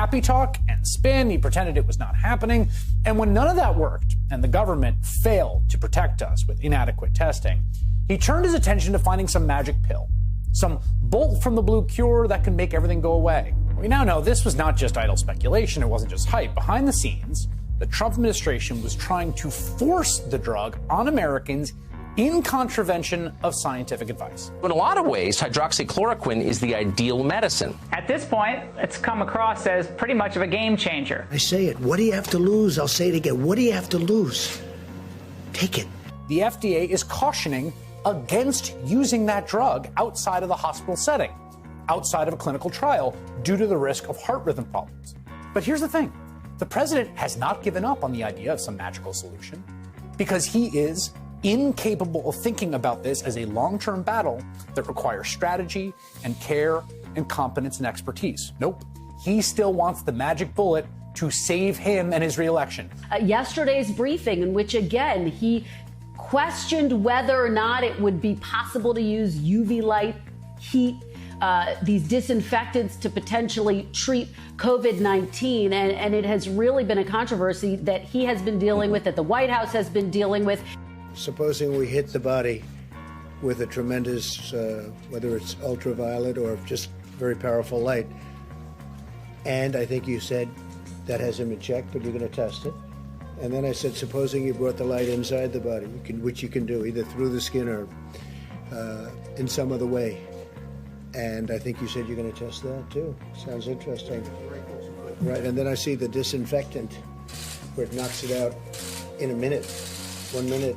happy talk and spin. He pretended it was not happening. And when none of that worked, and the government failed to protect us with inadequate testing, he turned his attention to finding some magic pill, some bolt from the blue cure that can make everything go away. We now know this was not just idle speculation, it wasn't just hype. Behind the scenes, the Trump administration was trying to force the drug on Americans in contravention of scientific advice. In a lot of ways, hydroxychloroquine is the ideal medicine. At this point, it's come across as pretty much of a game changer. I say it. What do you have to lose? I'll say it again. What do you have to lose? Take it. The FDA is cautioning against using that drug outside of the hospital setting, outside of a clinical trial, due to the risk of heart rhythm problems. But here's the thing. The president has not given up on the idea of some magical solution because he is incapable of thinking about this as a long-term battle that requires strategy and care and competence and expertise. Nope. He still wants the magic bullet to save him and his reelection. Yesterday's briefing, in which again he questioned whether or not it would be possible to use UV light, heat, these disinfectants to potentially treat COVID-19. And it has really been a controversy that he has been dealing with, that the White House has been dealing with. Supposing we hit the body with a tremendous, whether it's ultraviolet or just very powerful light, and I think you said that hasn't been checked, but you're going to test it. And then I said, supposing you brought the light inside the body, which you can do either through the skin or in some other way. And I think you said you're going to test that too. Sounds interesting. Right, and then I see the disinfectant where it knocks it out in a minute, 1 minute.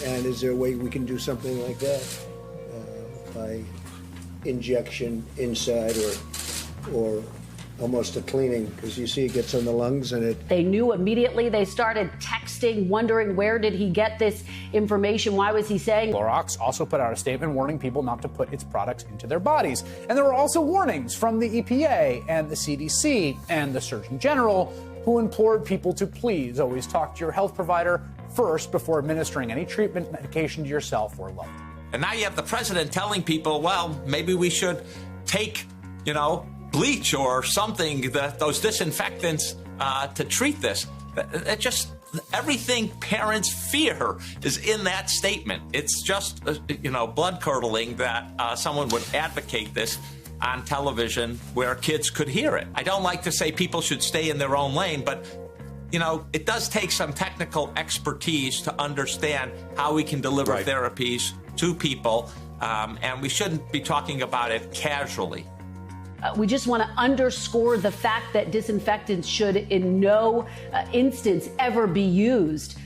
And is there a way we can do something like that by injection inside or almost a cleaning? Because you see it gets on the lungs and it... They knew immediately. They started texting, wondering where did he get this information? Why was he saying? Clorox also put out a statement warning people not to put its products into their bodies. And there were also warnings from the EPA and the CDC and the Surgeon General, who implored people to please always talk to your health provider first before administering any treatment medication to yourself or loved. And now you have the president telling people, well, maybe we should take, bleach or something, those disinfectants to treat this. It just, everything parents fear is in that statement. It's just, blood-curdling that someone would advocate this on television where kids could hear it. I don't like to say people should stay in their own lane, but it does take some technical expertise to understand how we can deliver therapies to people, and we shouldn't be talking about it casually. We just want to underscore the fact that disinfectants should in no instance ever be used,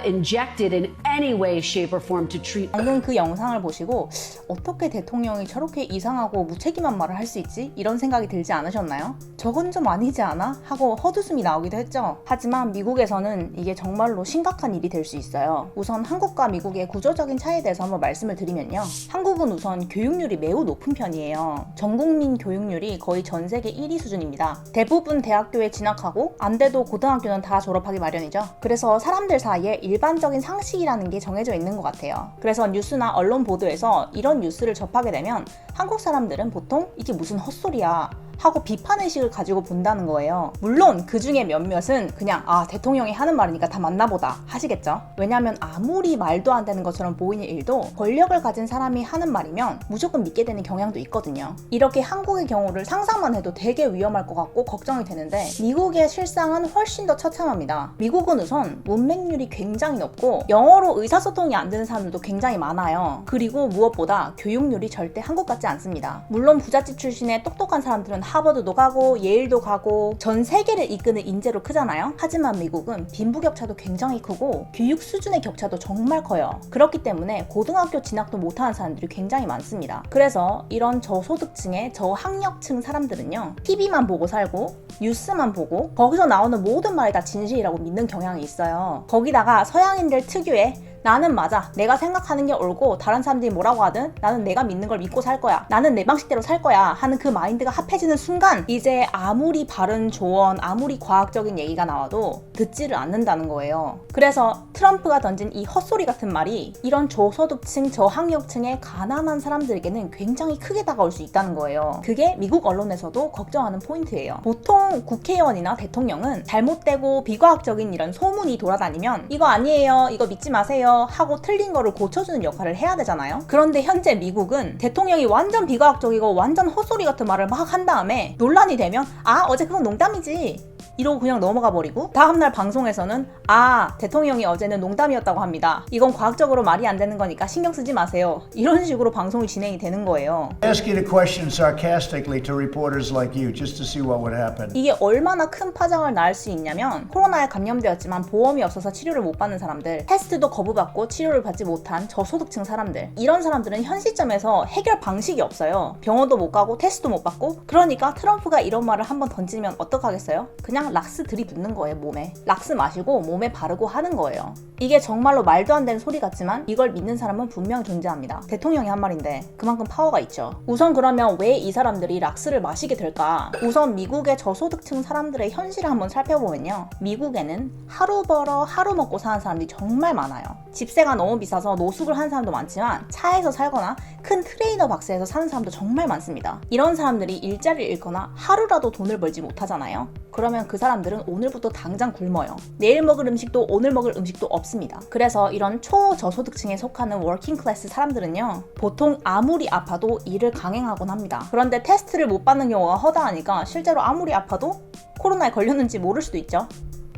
injected in any way, shape, or form to treat. 방금 그 영상을 보시고 어떻게 대통령이 저렇게 이상하고 무책임한 말을 할 수 있지? 이런 생각이 들지 않으셨나요? 저건 좀 아니지 않아? 하고 헛웃음이 나오기도 했죠. 하지만 미국에서는 이게 정말로 심각한 일이 될 수 있어요. 우선 한국과 미국의 구조적인 차이에 대해서 한번 말씀을 드리면요. 한국은 우선 교육률이 매우 높은 편이에요. 전국민 교육률이 거의 전 세계 1위 수준입니다. 대부분 대학교에 진학하고 안 돼도 고등학교는 다 졸업하기 마련이죠. 그래서 사람들 사이에 일반적인 상식이라는 게 정해져 있는 것 같아요. 그래서 뉴스나 언론 보도에서 이런 뉴스를 접하게 되면 한국 사람들은 보통 이게 무슨 헛소리야 하고 비판의식을 가지고 본다는 거예요. 물론 그 중에 몇몇은 그냥 대통령이 하는 말이니까 다 맞나 보다 하시겠죠. 왜냐하면 아무리 말도 안 되는 것처럼 보이는 일도 권력을 가진 사람이 하는 말이면 무조건 믿게 되는 경향도 있거든요. 이렇게 한국의 경우를 상상만 해도 되게 위험할 것 같고 걱정이 되는데 미국의 실상은 훨씬 더 처참합니다. 미국은 우선 문맹률이 굉장히 높고 영어로 의사소통이 안 되는 사람들도 굉장히 많아요. 그리고 무엇보다 교육률이 절대 한국 같지 않습니다. 물론 부잣집 출신의 똑똑한 사람들은 하버드도 가고 예일도 가고 전 세계를 이끄는 인재로 크잖아요. 하지만 미국은 빈부격차도 굉장히 크고 교육 수준의 격차도 정말 커요. 그렇기 때문에 고등학교 진학도 못하는 사람들이 굉장히 많습니다. 그래서 이런 저소득층의 저학력층 사람들은요, TV만 보고 살고 뉴스만 보고 거기서 나오는 모든 말이 다 진실이라고 믿는 경향이 있어요. 거기다가 서양인들 특유의 나는 맞아. 내가 생각하는 게 옳고 다른 사람들이 뭐라고 하든 나는 내가 믿는 걸 믿고 살 거야. 나는 내 방식대로 살 거야 하는 그 마인드가 합해지는 순간 이제 아무리 바른 조언, 아무리 과학적인 얘기가 나와도 듣지를 않는다는 거예요. 그래서 트럼프가 던진 이 헛소리 같은 말이 이런 저소득층, 저학력층의 가난한 사람들에게는 굉장히 크게 다가올 수 있다는 거예요. 그게 미국 언론에서도 걱정하는 포인트예요. 보통 국회의원이나 대통령은 잘못되고 비과학적인 이런 소문이 돌아다니면 이거 아니에요, 이거 믿지 마세요 하고 틀린 거를 고쳐주는 역할을 해야 되잖아요. 그런데 현재 미국은 대통령이 완전 비과학적이고 완전 헛소리 같은 말을 막 한 다음에 논란이 되면 아 어제 그건 농담이지 이러고 그냥 넘어가 버리고 다음날 방송에서는 아 대통령이 어제는 농담이었다고 합니다. 이건 과학적으로 말이 안 되는 거니까 신경 쓰지 마세요. 이런 식으로 방송이 진행이 되는 거예요. Asking a question sarcastically to reporters like you just to see what would happen. 이게 얼마나 큰 파장을 낳을 수 있냐면 코로나에 감염되었지만 보험이 없어서 치료를 못 받는 사람들, 테스트도 거부받고 치료를 받지 못한 저소득층 사람들, 이런 사람들은 현 시점에서 해결 방식이 없어요. 병원도 못 가고 테스트도 못 받고. 그러니까 트럼프가 이런 말을 한번 던지면 어떡하겠어요? 그냥 락스 들이붓는 거예요. 몸에 락스 마시고 몸에 바르고 하는 거예요. 이게 정말로 말도 안 되는 소리 같지만 이걸 믿는 사람은 분명 존재합니다. 대통령이 한 말인데 그만큼 파워가 있죠. 우선 그러면 왜 이 사람들이 락스를 마시게 될까? 우선 미국의 저소득층 사람들의 현실을 한번 살펴보면요, 미국에는 하루 벌어 하루 먹고 사는 사람들이 정말 많아요. 집세가 너무 비싸서 노숙을 하는 사람도 많지만 차에서 살거나 큰 트레이너 박스에서 사는 사람도 정말 많습니다. 이런 사람들이 일자리를 잃거나 하루라도 돈을 벌지 못하잖아요. 그러면 그 사람들은 오늘부터 당장 굶어요. 내일 먹을 음식도 오늘 먹을 음식도 없습니다. 그래서 이런 초저소득층에 속하는 워킹 클래스 사람들은요, 보통 아무리 아파도 일을 강행하곤 합니다. 그런데 테스트를 못 받는 경우가 허다하니까 실제로 아무리 아파도 코로나에 걸렸는지 모를 수도 있죠.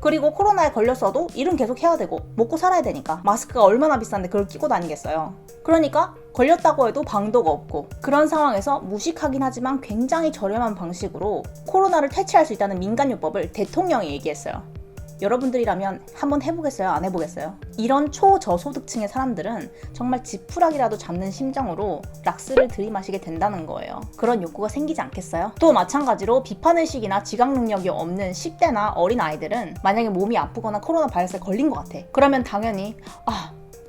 그리고 코로나에 걸렸어도 일은 계속 해야 되고 먹고 살아야 되니까 마스크가 얼마나 비싼데 그걸 끼고 다니겠어요. 그러니까 걸렸다고 해도 방도가 없고, 그런 상황에서 무식하긴 하지만 굉장히 저렴한 방식으로 코로나를 퇴치할 수 있다는 민간요법을 대통령이 얘기했어요. 여러분들이라면 한번 해보겠어요? 안 해보겠어요? 이런 초저소득층의 사람들은 정말 지푸라기라도 잡는 심정으로 락스를 들이마시게 된다는 거예요. 그런 욕구가 생기지 않겠어요? 또 마찬가지로 비판의식이나 지각 능력이 없는 10대나 어린 아이들은 만약에 몸이 아프거나 코로나 바이러스에 걸린 것 같아. 그러면 당연히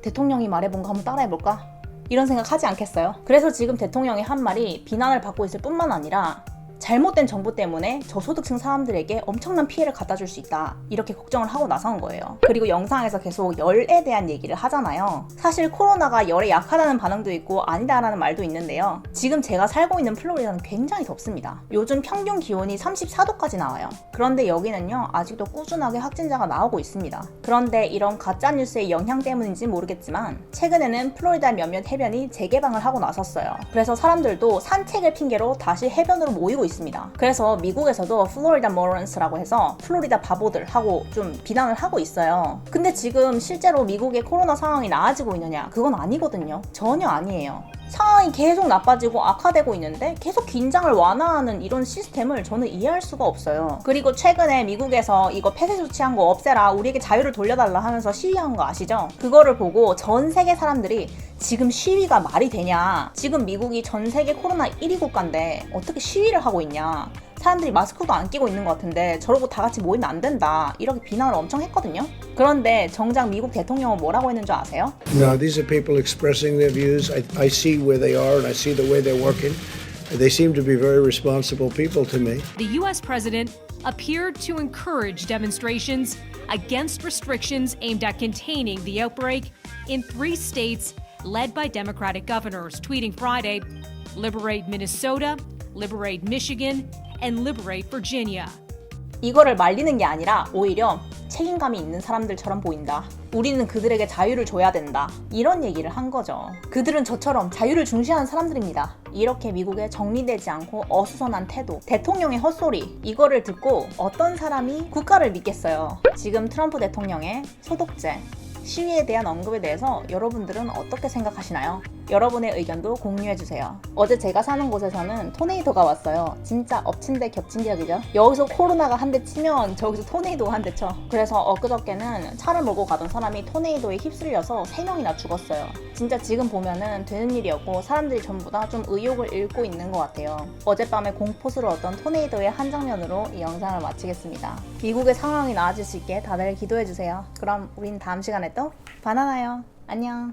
대통령이 말해본 거 한번 따라해볼까? 이런 생각 하지 않겠어요? 그래서 지금 대통령이 한 말이 비난을 받고 있을 뿐만 아니라 잘못된 정보 때문에 저소득층 사람들에게 엄청난 피해를 갖다 줄 수 있다, 이렇게 걱정을 하고 나선 거예요. 그리고 영상에서 계속 열에 대한 얘기를 하잖아요. 사실 코로나가 열에 약하다는 반응도 있고 아니다라는 말도 있는데요, 지금 제가 살고 있는 플로리다는 굉장히 덥습니다. 요즘 평균 기온이 34도까지 나와요. 그런데 여기는요 아직도 꾸준하게 확진자가 나오고 있습니다. 그런데 이런 가짜뉴스의 영향 때문인지 모르겠지만 최근에는 플로리다 몇몇 해변이 재개방을 하고 나섰어요. 그래서 사람들도 산책을 핑계로 다시 해변으로 모이고 있습니다. 그래서 미국에서도 플로리다 모런스라고 해서 플로리다 바보들 하고 좀 비난을 하고 있어요. 근데 지금 실제로 미국의 코로나 상황이 나아지고 있느냐? 그건 아니거든요. 전혀 아니에요. 상황이 계속 나빠지고 악화되고 있는데 계속 긴장을 완화하는 이런 시스템을 저는 이해할 수가 없어요. 그리고 최근에 미국에서 이거 폐쇄 조치한 거 없애라, 우리에게 자유를 돌려달라 하면서 시위한 거 아시죠? 그거를 보고 전 세계 사람들이 지금 시위가 말이 되냐, 지금 미국이 전 세계 코로나 1위 국가인데 어떻게 시위를 하고 있냐, 사람들이 마스크도 안 끼고 있는 것 같은데 저러고 다 같이 모이면 안 된다, 이렇게 비난을 엄청 했거든요. 그런데 정작 미국 대통령은 뭐라고 했는 줄 아세요? No, these are people expressing their views. I see where they are and I see the way they're working. They seem to be very responsible people to me. The U.S. president appeared to encourage demonstrations against restrictions aimed at containing the outbreak in 3 states led by Democratic governors, tweeting Friday, "Liberate Minnesota, liberate Michigan, and liberate Virginia." 이거를 말리는 게 아니라 오히려 책임감이 있는 사람들처럼 보인다. 우리는 그들에게 자유를 줘야 된다. 이런 얘기를 한 거죠. 그들은 저처럼 자유를 중시하는 사람들입니다. 이렇게 미국에 정리되지 않고 어수선한 태도, 대통령의 헛소리, 이거를 듣고 어떤 사람이 국가를 믿겠어요. 지금 트럼프 대통령의 소독제, 시위에 대한 언급에 대해서 여러분들은 어떻게 생각하시나요? 여러분의 의견도 공유해주세요. 어제 제가 사는 곳에서는 토네이도가 왔어요. 진짜 엎친 데 겹친 격이죠. 여기서 코로나가 한 대 치면 저기서 토네이도가 한 대 쳐. 그래서 엊그저께는 차를 몰고 가던 사람이 토네이도에 휩쓸려서 3명이나 죽었어요. 진짜 지금 보면은 되는 일이었고 사람들이 전부 다 좀 의욕을 잃고 있는 것 같아요. 어젯밤에 공포스러웠던 토네이도의 한 장면으로 이 영상을 마치겠습니다. 미국의 상황이 나아질 수 있게 다들 기도해주세요. 그럼 우린 다음 시간에 또 바나나요. 안녕.